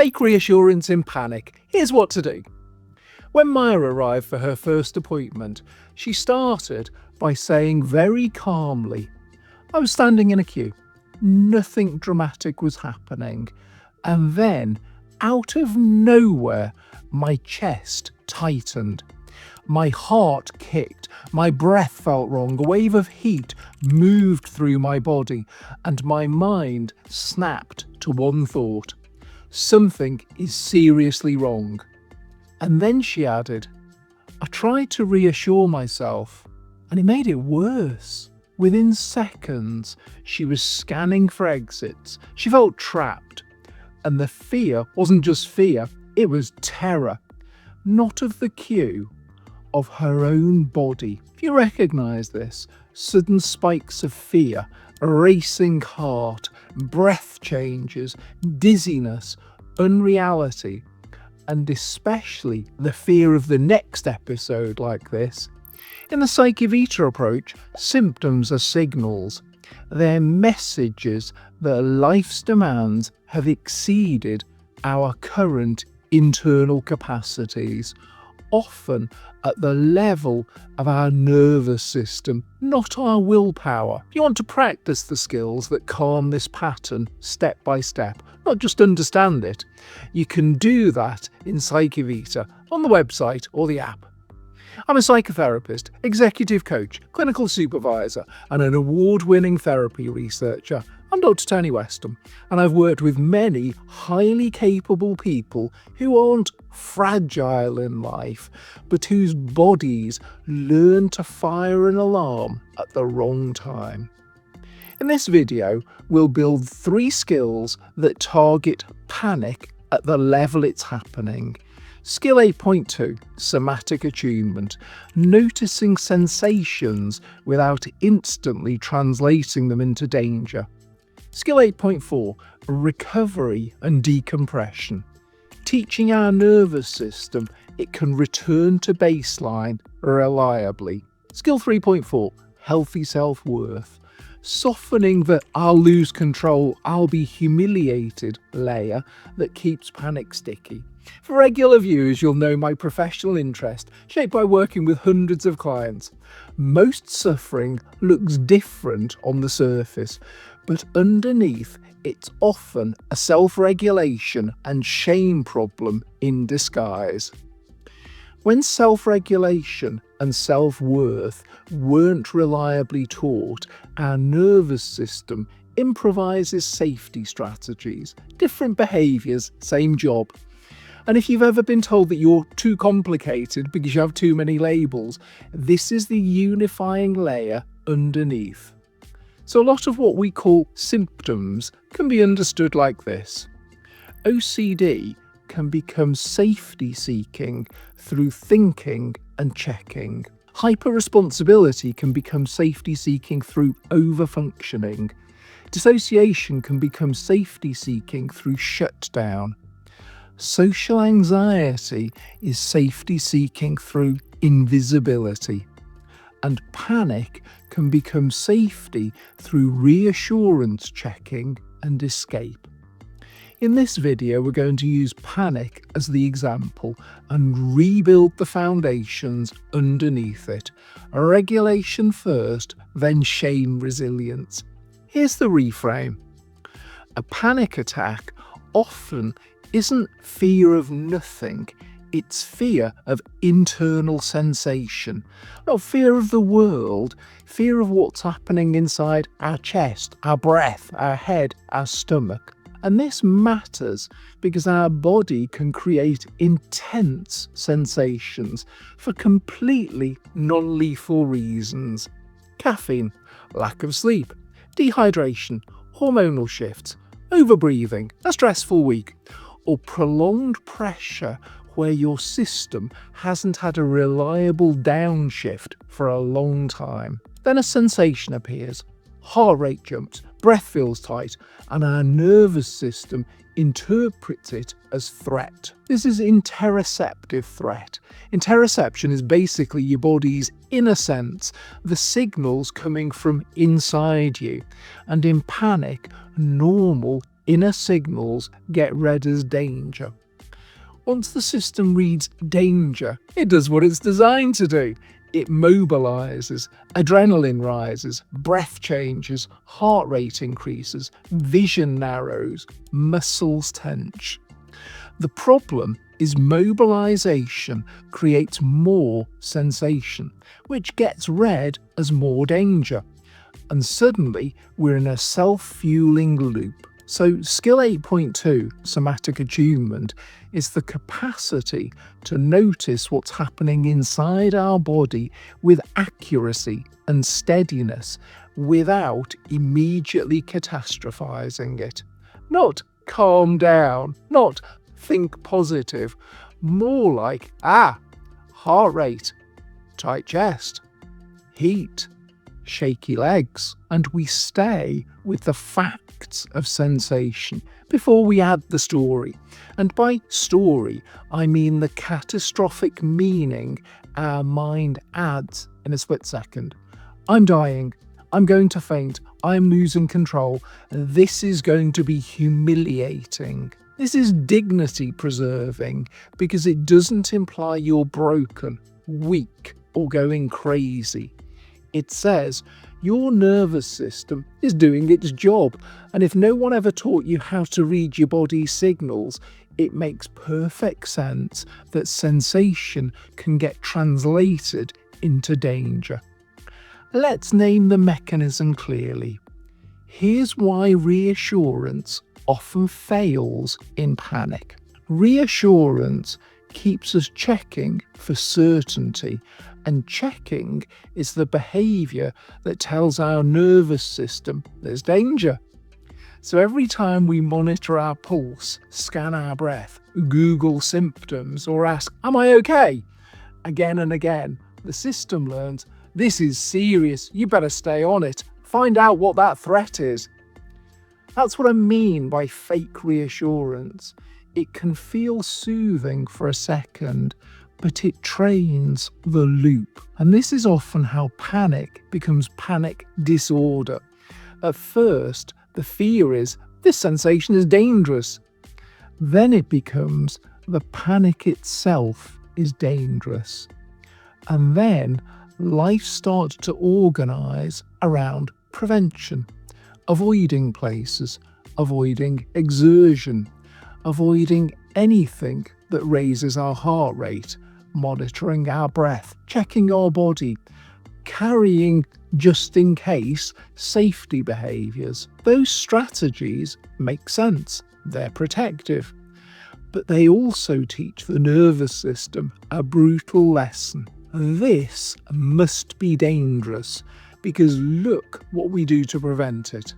Fake reassurance in panic. Here's what to do. When Maya arrived for her first appointment, she started by saying very calmly, I was standing in a queue. Nothing dramatic was happening. And then, out of nowhere, my chest tightened. My heart kicked, my breath felt wrong, a wave of heat moved through my body, and my mind snapped to one thought. Something is seriously wrong. And then she added, I tried to reassure myself, and it made it worse. Within seconds, she was scanning for exits. She felt trapped. And the fear wasn't just fear, it was terror. Not of the queue, of her own body. If you recognise this, sudden spikes of fear, a racing heart, breath changes, dizziness, unreality, and especially the fear of the next episode like this. In the PsycheVita approach, symptoms are signals. They're messages that life's demands have exceeded our current internal capacities, often at the level of our nervous system, not our willpower. If you want to practice the skills that calm this pattern step by step, not just understand it, you can do that in PsycheVita on the website or the app. I'm a psychotherapist, executive coach, clinical supervisor, and an award-winning therapy researcher. I'm Dr. Tony Weston, and I've worked with many highly capable people who aren't fragile in life, but whose bodies learn to fire an alarm at the wrong time. In this video, we'll build 3 skills that target panic at the level it's happening. Skill 8.2, Somatic Attunement, noticing sensations without instantly translating them into danger. Skill 8.4, Recovery and Decompression, teaching our nervous system it can return to baseline reliably. Skill 3.4, Healthy Self-Worth, softening the I'll lose control, I'll be humiliated layer that keeps panic sticky. For regular viewers, you'll know my professional interest, shaped by working with hundreds of clients. Most suffering looks different on the surface, but underneath it's often a self-regulation and shame problem in disguise. When self-regulation and self-worth weren't reliably taught, our nervous system improvises safety strategies, different behaviours, same job. And if you've ever been told that you're too complicated because you have too many labels, this is the unifying layer underneath. So a lot of what we call symptoms can be understood like this. OCD can become safety-seeking through thinking and checking. Hyper-responsibility can become safety-seeking through over-functioning. Dissociation can become safety-seeking through shutdown. Social anxiety is safety-seeking through invisibility. And panic can become safety through reassurance checking and escape. In this video, we're going to use panic as the example and rebuild the foundations underneath it. Regulation first, then shame resilience. Here's the reframe. A panic attack often isn't fear of nothing, it's fear of internal sensation. Not fear of the world, fear of what's happening inside our chest, our breath, our head, our stomach. And this matters because our body can create intense sensations for completely non-lethal reasons. Caffeine, lack of sleep, dehydration, hormonal shifts, overbreathing, a stressful week, or prolonged pressure where your system hasn't had a reliable downshift for a long time. Then a sensation appears, heart rate jumps, breath feels tight, and our nervous system interprets it as threat. This is interoceptive threat. Interoception is basically your body's inner sense, the signals coming from inside you. And in panic, normal inner signals get read as danger. Once the system reads danger, it does what it's designed to do. It mobilizes, adrenaline rises, breath changes, heart rate increases, vision narrows, muscles tense. The problem is mobilization creates more sensation, which gets read as more danger. And suddenly we're in a self-fueling loop. So skill 8.2, Somatic Attunement, is the capacity to notice what's happening inside our body with accuracy and steadiness without immediately catastrophizing it. Not calm down, not think positive, more like, heart rate, tight chest, heat, shaky legs, and we stay with the facts of sensation before we add the story. And by story, I mean the catastrophic meaning our mind adds in a split second. I'm dying. I'm going to faint. I'm losing control. This is going to be humiliating. This is dignity preserving because it doesn't imply you're broken, weak, or going crazy. It says your nervous system is doing its job, and if no one ever taught you how to read your body's signals, it makes perfect sense that sensation can get translated into danger. Let's name the mechanism clearly. Here's why reassurance often fails in panic. Reassurance keeps us checking for certainty, and checking is the behaviour that tells our nervous system there's danger. So every time we monitor our pulse, scan our breath, Google symptoms, or ask, "Am I okay?" again and again, the system learns, this is serious, you better stay on it, find out what that threat is. That's what I mean by fake reassurance. It can feel soothing for a second, but it trains the loop. And this is often how panic becomes panic disorder. At first, the fear is, this sensation is dangerous. Then it becomes the panic itself is dangerous. And then life starts to organise around prevention, avoiding places, avoiding exertion, avoiding anything that raises our heart rate, monitoring our breath, checking our body, carrying just in case safety behaviours. Those strategies make sense, they're protective, but they also teach the nervous system a brutal lesson. This must be dangerous because look what we do to prevent it.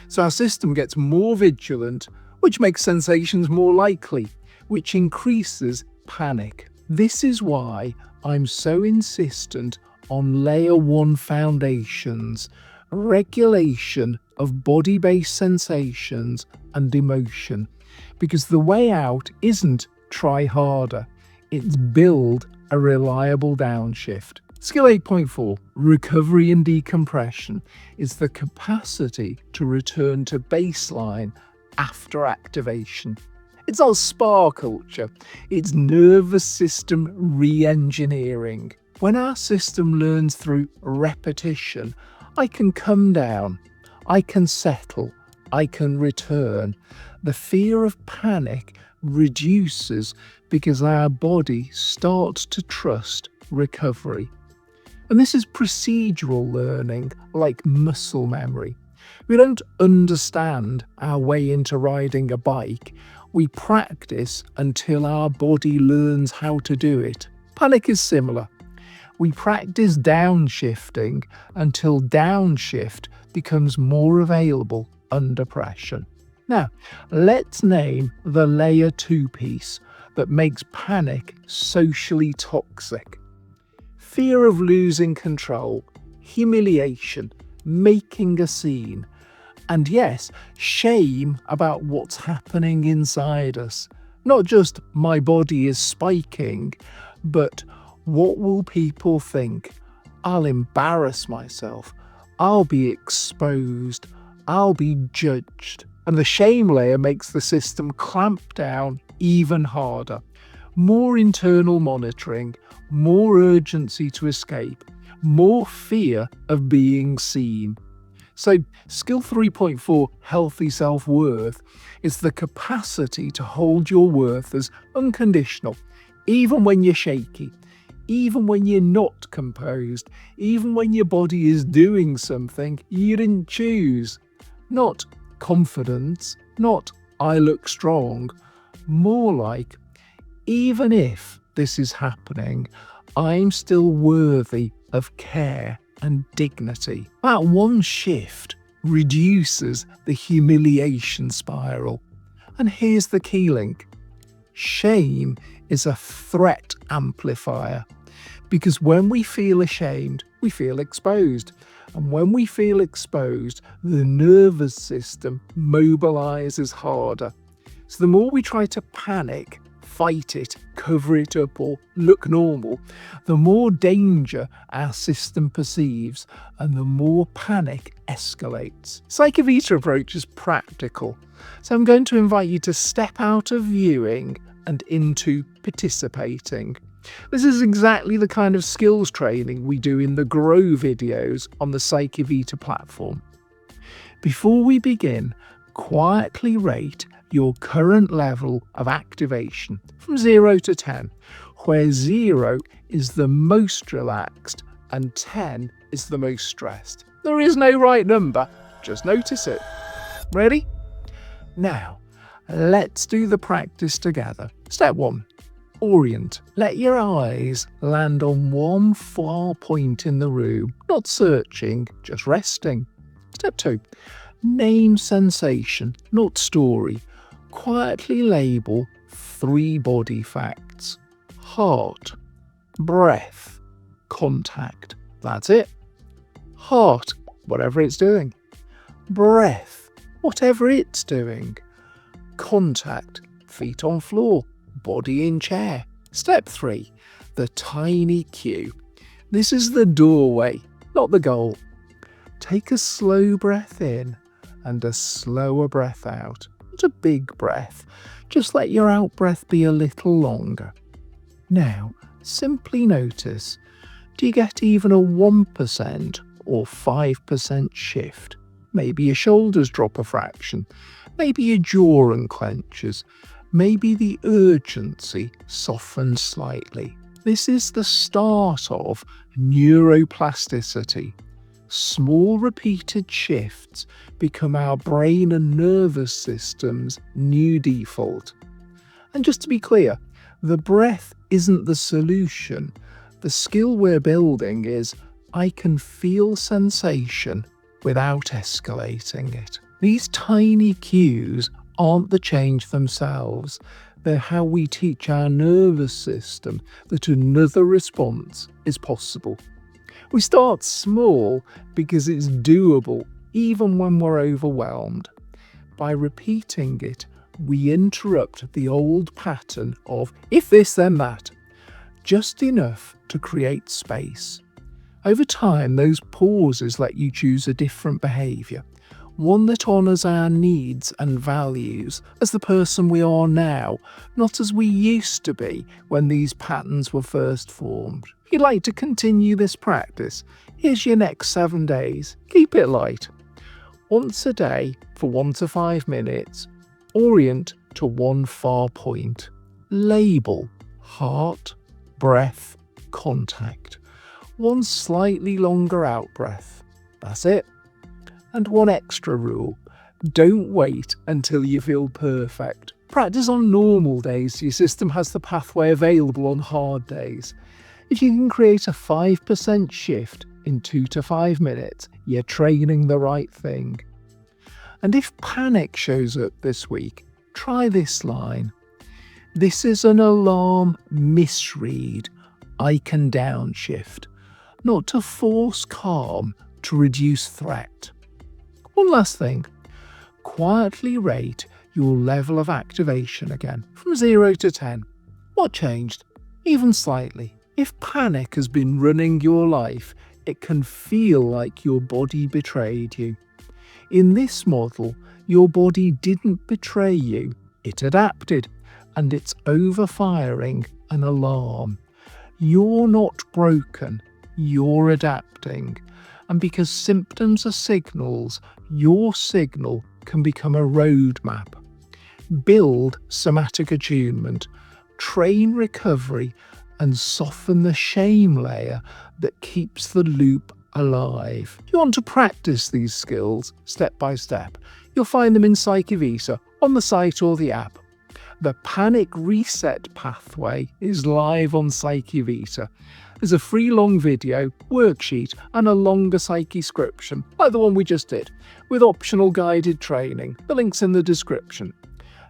So our system gets more vigilant, which makes sensations more likely, which increases panic. This is why I'm so insistent on layer 1 foundations, regulation of body-based sensations and emotion, because the way out isn't try harder, it's build a reliable downshift. Skill 8.4, Recovery and Decompression, is the capacity to return to baseline after activation. It's our spa culture. It's nervous system re-engineering. When our system learns through repetition, I can come down, I can settle, I can return. The fear of panic reduces because our body starts to trust recovery. And this is procedural learning, like muscle memory. We don't understand our way into riding a bike. We practice until our body learns how to do it. Panic is similar. We practice downshifting until downshift becomes more available under pressure. Now, let's name the layer 2 piece that makes panic socially toxic. Fear of losing control, humiliation, making a scene, and yes, shame about what's happening inside us. Not just my body is spiking, but what will people think? I'll embarrass myself. I'll be exposed. I'll be judged. And the shame layer makes the system clamp down even harder. More internal monitoring, more urgency to escape, more fear of being seen. So skill 3.4, healthy self-worth, is the capacity to hold your worth as unconditional, even when you're shaky, even when you're not composed, even when your body is doing something you didn't choose. Not confidence, not I look strong, more like, even if this is happening, I'm still worthy of care and dignity. That one shift reduces the humiliation spiral. And here's the key link. Shame is a threat amplifier, because when we feel ashamed, we feel exposed. And when we feel exposed, the nervous system mobilizes harder. So the more we try to panic, fight it, cover it up, or look normal, the more danger our system perceives and the more panic escalates. PsycheVita approach is practical, so I'm going to invite you to step out of viewing and into participating. This is exactly the kind of skills training we do in the Grow videos on the PsycheVita platform. Before we begin, quietly rate your current level of activation from 0 to 10, where 0 is the most relaxed and 10 is the most stressed. There is no right number, just notice it. Ready? Now, let's do the practice together. Step 1. Orient. Let your eyes land on one far point in the room, not searching, just resting. Step 2. Name sensation, not story. Quietly label 3 body facts: heart, breath, contact. That's it. Heart, whatever it's doing. Breath, whatever it's doing. Contact, feet on floor, body in chair. Step 3, the tiny cue. This is the doorway, not the goal. Take a slow breath in and a slower breath out. Not a big breath, just let your out breath be a little longer. Now, simply notice, do you get even a 1% or 5% shift? Maybe your shoulders drop a fraction, maybe your jaw unclenches, maybe the urgency softens slightly. This is the start of neuroplasticity. Small repeated shifts become our brain and nervous system's new default. And just to be clear, the breath isn't the solution. The skill we're building is I can feel sensation without escalating it. These tiny cues aren't the change themselves. They're how we teach our nervous system that another response is possible. We start small because it's doable even when we're overwhelmed. By repeating it, we interrupt the old pattern of if this then that, just enough to create space. Over time, those pauses let you choose a different behaviour, one that honours our needs and values as the person we are now, not as we used to be when these patterns were first formed. If you'd like to continue this practice, here's your next 7 days. Keep it light. Once a day for 1 to 5 minutes, orient to one far point. Label heart, breath, contact. One slightly longer out breath. That's it. And one extra rule. Don't wait until you feel perfect. Practice on normal days so your system has the pathway available on hard days. If you can create a 5% shift in 2 to 5 minutes, you're training the right thing. And if panic shows up this week, try this line. This is an alarm misread. I can downshift. Not to force calm, to reduce threat. One last thing. Quietly rate your level of activation again, from 0 to 10. What changed? Even slightly. If panic has been running your life, it can feel like your body betrayed you. In this model, your body didn't betray you, it adapted, and it's overfiring an alarm. You're not broken, you're adapting. And because symptoms are signals, your signal can become a roadmap. Build somatic attunement, train recovery, and soften the shame layer that keeps the loop alive. If you want to practice these skills step by step, you'll find them in PsycheVita on the site or the app. The Panic Reset pathway is live on PsycheVita. There's a free long video, worksheet, and a longer Psyche scription, like the one we just did, with optional guided training. The link's in the description.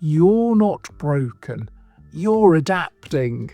You're not broken, you're adapting.